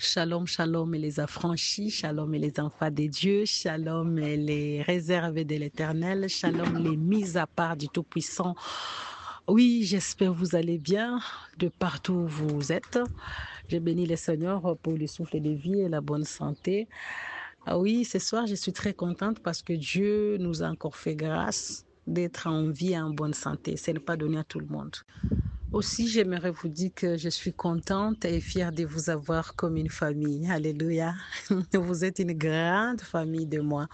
Shalom, shalom et les affranchis, shalom et les enfants des dieux, shalom et les réservés de l'Éternel, shalom les mis à part du Tout-Puissant. Oui, j'espère que vous allez bien de partout où vous êtes. Je bénis le Seigneur pour le souffle de vie et la bonne santé. Ah oui, ce soir, je suis très contente parce que Dieu nous a encore fait grâce d'être en vie et en bonne santé. Ce n'est pas donné à tout le monde. Aussi, j'aimerais vous dire que je suis contente et fière de vous avoir comme une famille. Alléluia. Vous êtes une grande famille de moi.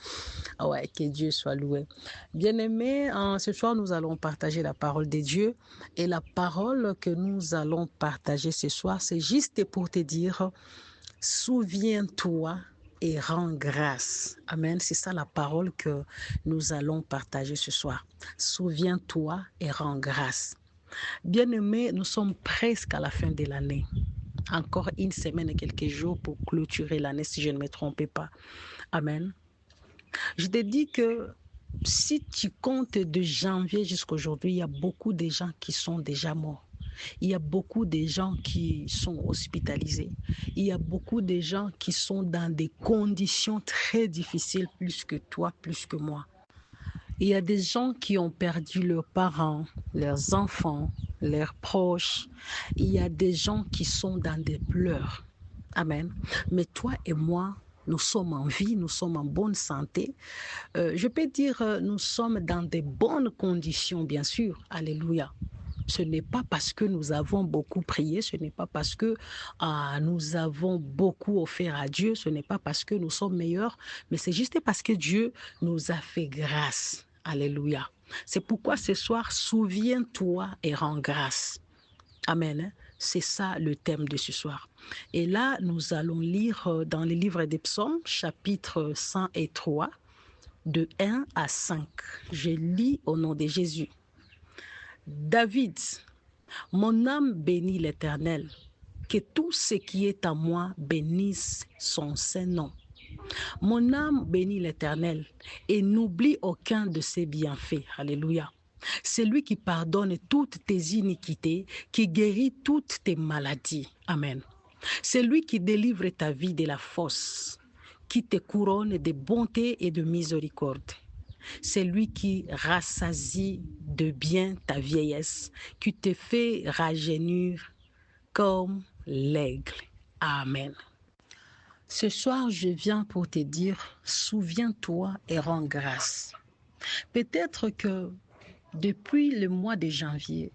Ah ouais, que Dieu soit loué. Bien-aimés, ce soir, nous allons partager la parole de Dieu. Et la parole que nous allons partager ce soir, c'est juste pour te dire, souviens-toi et rends grâce. Amen. C'est ça la parole que nous allons partager ce soir. Souviens-toi et rends grâce. Bien-aimés, nous sommes presque à la fin de l'année. Encore une semaine et quelques jours pour clôturer l'année, si je ne me trompe pas. Amen. Je te dis que si tu comptes de janvier jusqu'à aujourd'hui, il y a beaucoup de gens qui sont déjà morts. Il y a beaucoup de gens qui sont hospitalisés. Il y a beaucoup de gens qui sont dans des conditions très difficiles, plus que toi, plus que moi. Il y a des gens qui ont perdu leurs parents, leurs enfants, leurs proches. Il y a des gens qui sont dans des pleurs. Amen. Mais toi et moi, nous sommes en vie, nous sommes en bonne santé. Je peux dire, nous sommes dans de bonnes conditions, bien sûr. Alléluia. Ce n'est pas parce que nous avons beaucoup prié, ce n'est pas parce que nous avons beaucoup offert à Dieu, ce n'est pas parce que nous sommes meilleurs, mais c'est juste parce que Dieu nous a fait grâce. Alléluia. C'est pourquoi ce soir, souviens-toi et rends grâce. Amen. C'est ça le thème de ce soir. Et là, nous allons lire dans le livre des psaumes, chapitre 103, de 1 à 5. Je lis au nom de Jésus. David, mon âme bénit l'Éternel. Que tout ce qui est à moi bénisse son saint nom. Mon âme bénit l'Éternel et n'oublie aucun de ses bienfaits. Alléluia. C'est lui qui pardonne toutes tes iniquités, qui guérit toutes tes maladies. Amen. C'est lui qui délivre ta vie de la fosse, qui te couronne de bonté et de miséricorde. C'est lui qui rassasie de bien ta vieillesse, qui te fait rajeunir comme l'aigle. Amen. Ce soir, je viens pour te dire, souviens-toi et rends grâce. Peut-être que depuis le mois de janvier,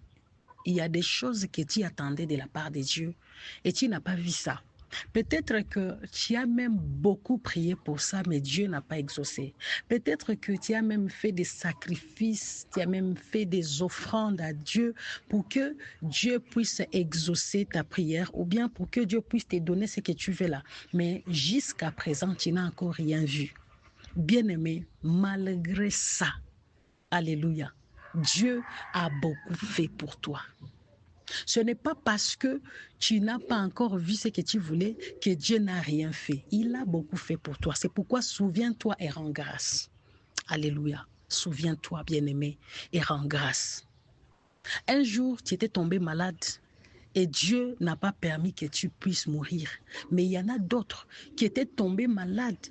il y a des choses que tu attendais de la part de Dieu et tu n'as pas vu ça. Peut-être que tu as même beaucoup prié pour ça, mais Dieu n'a pas exaucé. Peut-être que tu as même fait des sacrifices, tu as même fait des offrandes à Dieu pour que Dieu puisse exaucer ta prière ou bien pour que Dieu puisse te donner ce que tu veux là. Mais jusqu'à présent, tu n'as encore rien vu. Bien-aimé, malgré ça, alléluia, Dieu a beaucoup fait pour toi. Ce n'est pas parce que tu n'as pas encore vu ce que tu voulais que Dieu n'a rien fait. Il a beaucoup fait pour toi. C'est pourquoi souviens-toi et rends grâce. Alléluia. Souviens-toi, bien-aimé, et rends grâce. Un jour, tu étais tombé malade et Dieu n'a pas permis que tu puisses mourir. Mais il y en a d'autres qui étaient tombés malades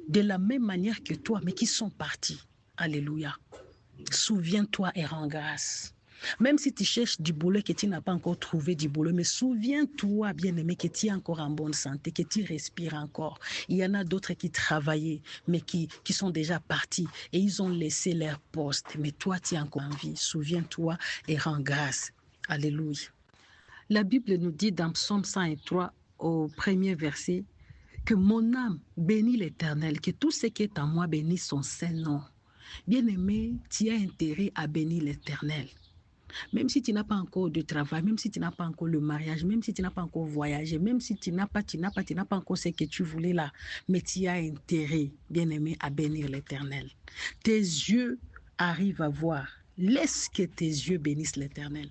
de la même manière que toi, mais qui sont partis. Alléluia. Souviens-toi et rends grâce. Même si tu cherches du boulot et que tu n'as pas encore trouvé du boulot, mais souviens-toi, bien-aimé, que tu es encore en bonne santé, que tu respires encore. Il y en a d'autres qui travaillaient, mais qui sont déjà partis et ils ont laissé leur poste. Mais toi, tu es encore en vie. Souviens-toi et rends grâce. Alléluia. La Bible nous dit dans Psaume 103, au premier verset, que mon âme bénit l'Éternel, que tout ce qui est en moi bénisse son saint nom. Bien-aimé, tu as intérêt à bénir l'Éternel. Même si tu n'as pas encore de travail, même si tu n'as pas encore le mariage, même si tu n'as pas encore voyagé, même si tu n'as pas encore ce que tu voulais là, mais tu as intérêt, bien-aimé, à bénir l'Éternel. Tes yeux arrivent à voir. Laisse que tes yeux bénissent l'Éternel.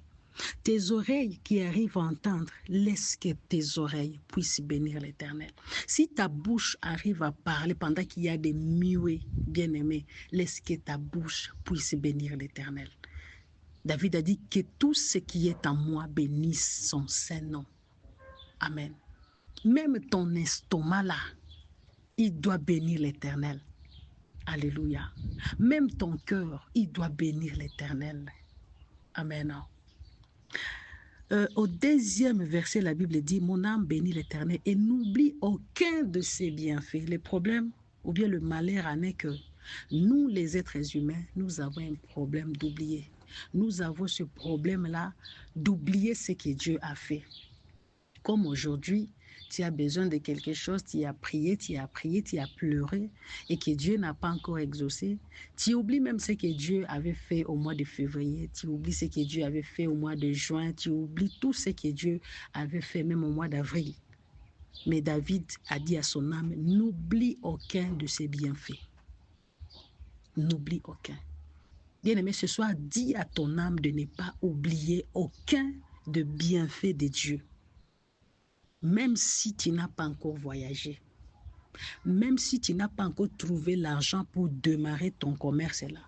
Tes oreilles qui arrivent à entendre, laisse que tes oreilles puissent bénir l'Éternel. Si ta bouche arrive à parler pendant qu'il y a des muets, bien-aimés, laisse que ta bouche puisse bénir l'Éternel. David a dit que tout ce qui est en moi bénisse son saint nom. Amen. Même ton estomac là, il doit bénir l'Éternel. Alléluia. Même ton cœur, il doit bénir l'Éternel. Amen. Au 2e verset, la Bible dit, mon âme bénit l'Éternel et n'oublie aucun de ses bienfaits. Le problème, ou bien le malheur en est que nous, les êtres humains, nous avons un problème d'oublier. Nous avons ce problème-là d'oublier ce que Dieu a fait. Comme aujourd'hui, tu as besoin de quelque chose, tu as prié, tu as pleuré et que Dieu n'a pas encore exaucé. Tu oublies même ce que Dieu avait fait au mois de février, tu oublies ce que Dieu avait fait au mois de juin, tu oublies tout ce que Dieu avait fait même au mois d'avril. Mais David a dit à son âme, n'oublie aucun de ses bienfaits. N'oublie aucun. Bien-aimé, ce soir, dis à ton âme de ne pas oublier aucun de bienfaits de Dieu. Même si tu n'as pas encore voyagé, même si tu n'as pas encore trouvé l'argent pour démarrer ton commerce là,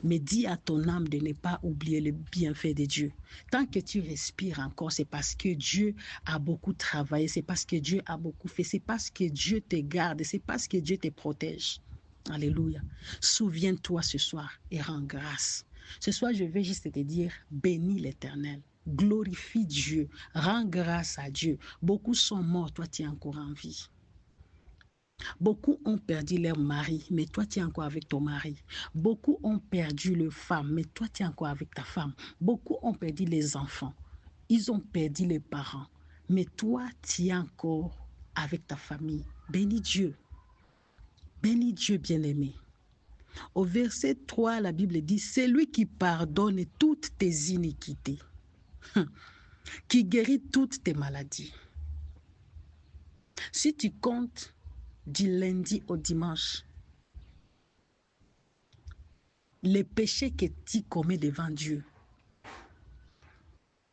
mais dis à ton âme de ne pas oublier le bienfait de Dieu. Tant que tu respires encore, c'est parce que Dieu a beaucoup travaillé, c'est parce que Dieu a beaucoup fait, c'est parce que Dieu te garde, c'est parce que Dieu te protège. Alléluia. Souviens-toi ce soir et rends grâce. Ce soir, je vais juste te dire, bénis l'Éternel. Glorifie Dieu, rends grâce à Dieu. Beaucoup sont morts, toi tu es encore en vie. Beaucoup ont perdu leur mari, mais toi tu es encore avec ton mari. Beaucoup ont perdu leur femme, mais toi tu es encore avec ta femme. Beaucoup ont perdu les enfants, ils ont perdu les parents, mais toi tu es encore avec ta famille. Bénis Dieu, bien-aimé. Au verset 3, la Bible dit, c'est lui qui pardonne toutes tes iniquités, qui guérit toutes tes maladies. Si tu comptes du lundi au dimanche, les péchés que tu commets devant Dieu,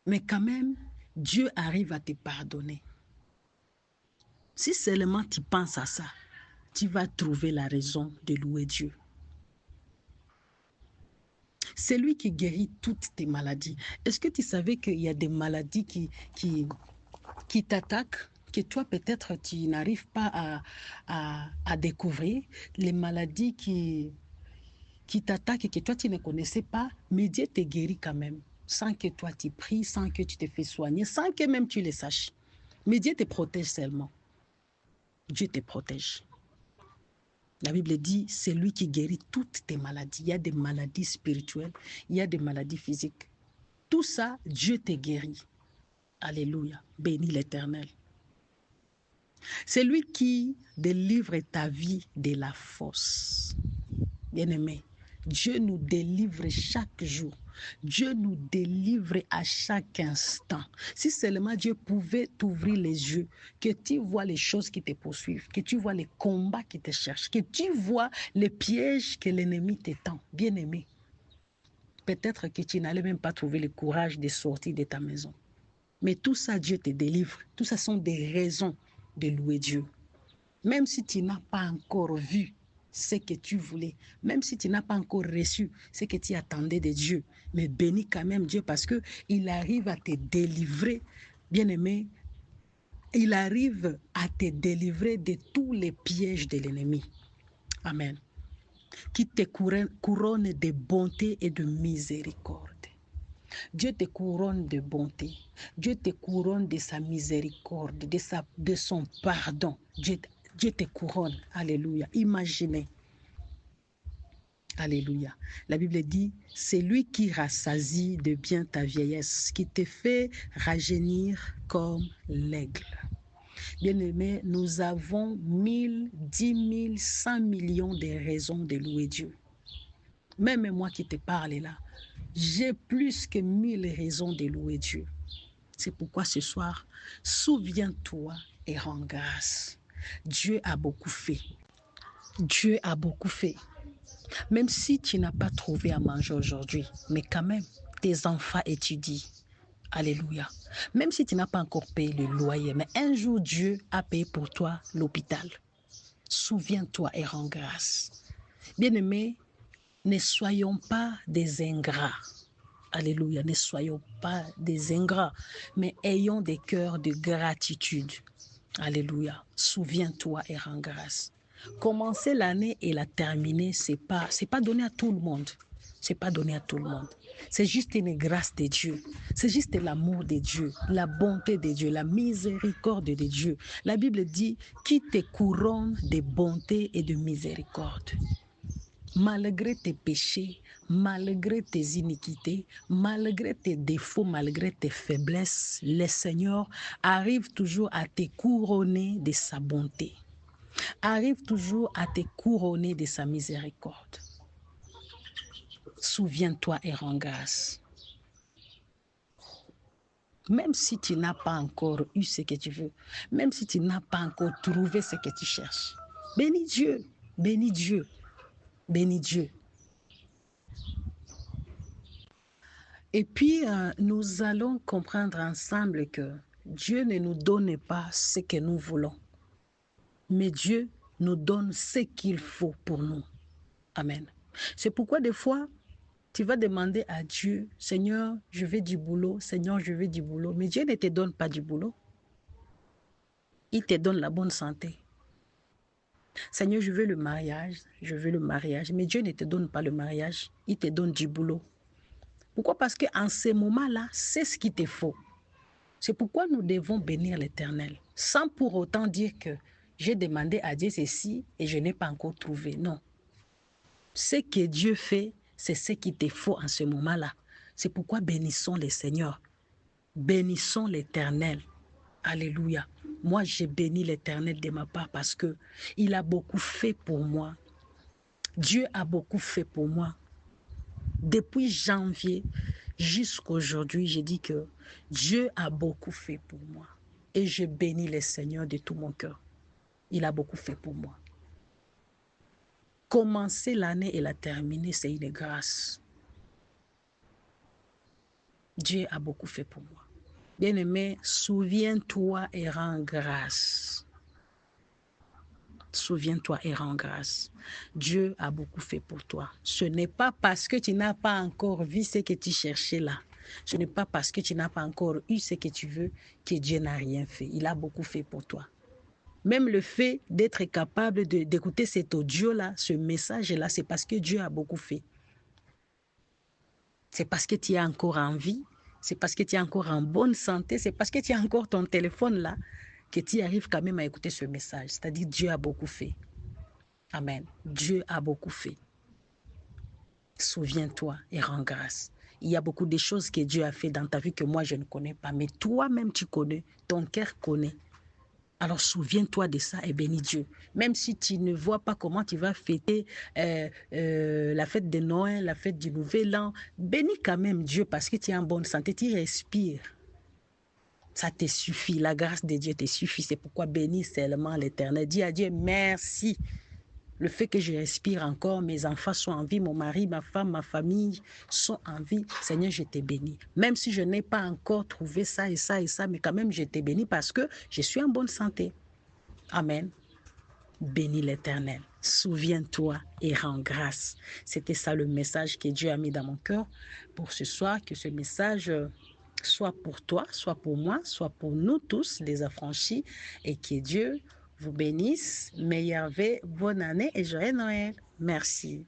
mais quand même, Dieu arrive à te pardonner. Si seulement tu penses à ça, tu vas trouver la raison de louer Dieu. C'est lui qui guérit toutes tes maladies. Est-ce que tu savais qu'il y a des maladies qui t'attaquent, que toi peut-être tu n'arrives pas à découvrir, les maladies qui t'attaquent et que toi tu ne connaissais pas, mais Dieu te guérit quand même, sans que toi tu pries, sans que tu te fais soigner, sans que même tu le saches. Mais Dieu te protège seulement. Dieu te protège. La Bible dit, c'est lui qui guérit toutes tes maladies. Il y a des maladies spirituelles, il y a des maladies physiques. Tout ça, Dieu te guérit. Alléluia. Bénis l'Éternel. C'est lui qui délivre ta vie de la fosse. Bien-aimé, Dieu nous délivre chaque jour. Dieu nous délivre à chaque instant. Si seulement Dieu pouvait t'ouvrir les yeux, que tu vois les choses qui te poursuivent, que tu vois les combats qui te cherchent, que tu vois les pièges que l'ennemi t'étend. Bien-aimé, peut-être que tu n'allais même pas trouver le courage de sortir de ta maison. Mais tout ça, Dieu te délivre. Tout ça sont des raisons de louer Dieu. Même si tu n'as pas encore vu ce que tu voulais, même si tu n'as pas encore reçu ce que tu attendais de Dieu, mais bénis quand même Dieu parce qu'il arrive à te délivrer, bien-aimé, il arrive à te délivrer de tous les pièges de l'ennemi. Amen. Qui te couronne de bonté et de miséricorde. Dieu te couronne de bonté. Dieu te couronne de sa miséricorde, de son pardon. Dieu te couronne. Alléluia. Imaginez. Alléluia. La Bible dit, c'est lui qui rassasie de bien ta vieillesse, qui te fait rajeunir comme l'aigle. Bien-aimés, nous avons 1000, 10 000, 100 millions de raisons de louer Dieu. Même moi qui te parle là, j'ai plus que 1000 raisons de louer Dieu. C'est pourquoi ce soir, souviens-toi et rends grâce. Dieu a beaucoup fait. Dieu a beaucoup fait. Même si tu n'as pas trouvé à manger aujourd'hui, mais quand même, tes enfants étudient. Alléluia. Même si tu n'as pas encore payé le loyer, mais un jour Dieu a payé pour toi l'hôpital. Souviens-toi et rends grâce. Bien-aimés, ne soyons pas des ingrats. Alléluia, ne soyons pas des ingrats, mais ayons des cœurs de gratitude. Alléluia. Souviens-toi et rends grâce. Commencer l'année et la terminer, c'est pas donné à tout le monde. C'est pas donné à tout le monde. C'est juste une grâce de Dieu. C'est juste l'amour de Dieu, la bonté de Dieu, la miséricorde de Dieu. La Bible dit qui te couronne de bonté et de miséricorde. Malgré tes péchés, malgré tes iniquités, malgré tes défauts, malgré tes faiblesses, le Seigneur arrive toujours à te couronner de sa bonté, arrive toujours à te couronner de sa miséricorde. Souviens-toi et rends grâce. Même si tu n'as pas encore eu ce que tu veux, même si tu n'as pas encore trouvé ce que tu cherches, bénis Dieu, bénis Dieu, bénis Dieu. Et puis, nous allons comprendre ensemble que Dieu ne nous donne pas ce que nous voulons, mais Dieu nous donne ce qu'il faut pour nous. Amen. C'est pourquoi des fois, tu vas demander à Dieu, Seigneur, je veux du boulot, Seigneur, je veux du boulot, mais Dieu ne te donne pas du boulot. Il te donne la bonne santé. Seigneur, je veux le mariage, mais Dieu ne te donne pas le mariage, il te donne du boulot. Pourquoi? Parce qu'en ces moments-là, c'est ce qu'il te faut. C'est pourquoi nous devons bénir l'Éternel, sans pour autant dire que j'ai demandé à Dieu ceci et je n'ai pas encore trouvé. Non. Ce que Dieu fait, c'est ce qu'il te faut en ce moment-là. C'est pourquoi bénissons le Seigneur. Bénissons l'Éternel. Alléluia. Moi, j'ai béni l'Éternel de ma part parce qu'il a beaucoup fait pour moi. Dieu a beaucoup fait pour moi. Depuis janvier jusqu'à aujourd'hui, j'ai dit que Dieu a beaucoup fait pour moi. Et je bénis le Seigneur de tout mon cœur. Il a beaucoup fait pour moi. Commencer l'année et la terminer, c'est une grâce. Dieu a beaucoup fait pour moi. Bien-aimé, souviens-toi et rends grâce. Souviens-toi et rends grâce. Dieu a beaucoup fait pour toi. Ce n'est pas parce que tu n'as pas encore vu ce que tu cherchais là. Ce n'est pas parce que tu n'as pas encore eu ce que tu veux que Dieu n'a rien fait. Il a beaucoup fait pour toi. Même le fait d'être capable d'écouter cet audio-là, ce message-là, c'est parce que Dieu a beaucoup fait. C'est parce que tu es encore en vie, c'est parce que tu es encore en bonne santé, c'est parce que tu as encore ton téléphone là, que tu arrives quand même à écouter ce message. C'est-à-dire Dieu a beaucoup fait. Amen. Dieu a beaucoup fait. Souviens-toi et rends grâce. Il y a beaucoup de choses que Dieu a fait dans ta vie que moi je ne connais pas, mais toi-même tu connais, ton cœur connaît. Alors souviens-toi de ça et bénis Dieu. Même si tu ne vois pas comment tu vas fêter la fête de Noël, la fête du Nouvel An, bénis quand même Dieu parce que tu es en bonne santé, tu respires. Ça te suffit, la grâce de Dieu te suffit. C'est pourquoi bénis seulement l'Éternel. Dis à Dieu merci. Le fait que je respire encore, mes enfants sont en vie, mon mari, ma femme, ma famille sont en vie. Seigneur, je te bénis. Même si je n'ai pas encore trouvé ça et ça et ça, mais quand même, je te bénis parce que je suis en bonne santé. Amen. Bénis l'Éternel. Souviens-toi et rends grâce. C'était ça le message que Dieu a mis dans mon cœur pour ce soir, que ce message soit pour toi, soit pour moi, soit pour nous tous, les affranchis, et que Dieu vous bénisse, meilleur vœu, bonne année et joyeux Noël. Merci.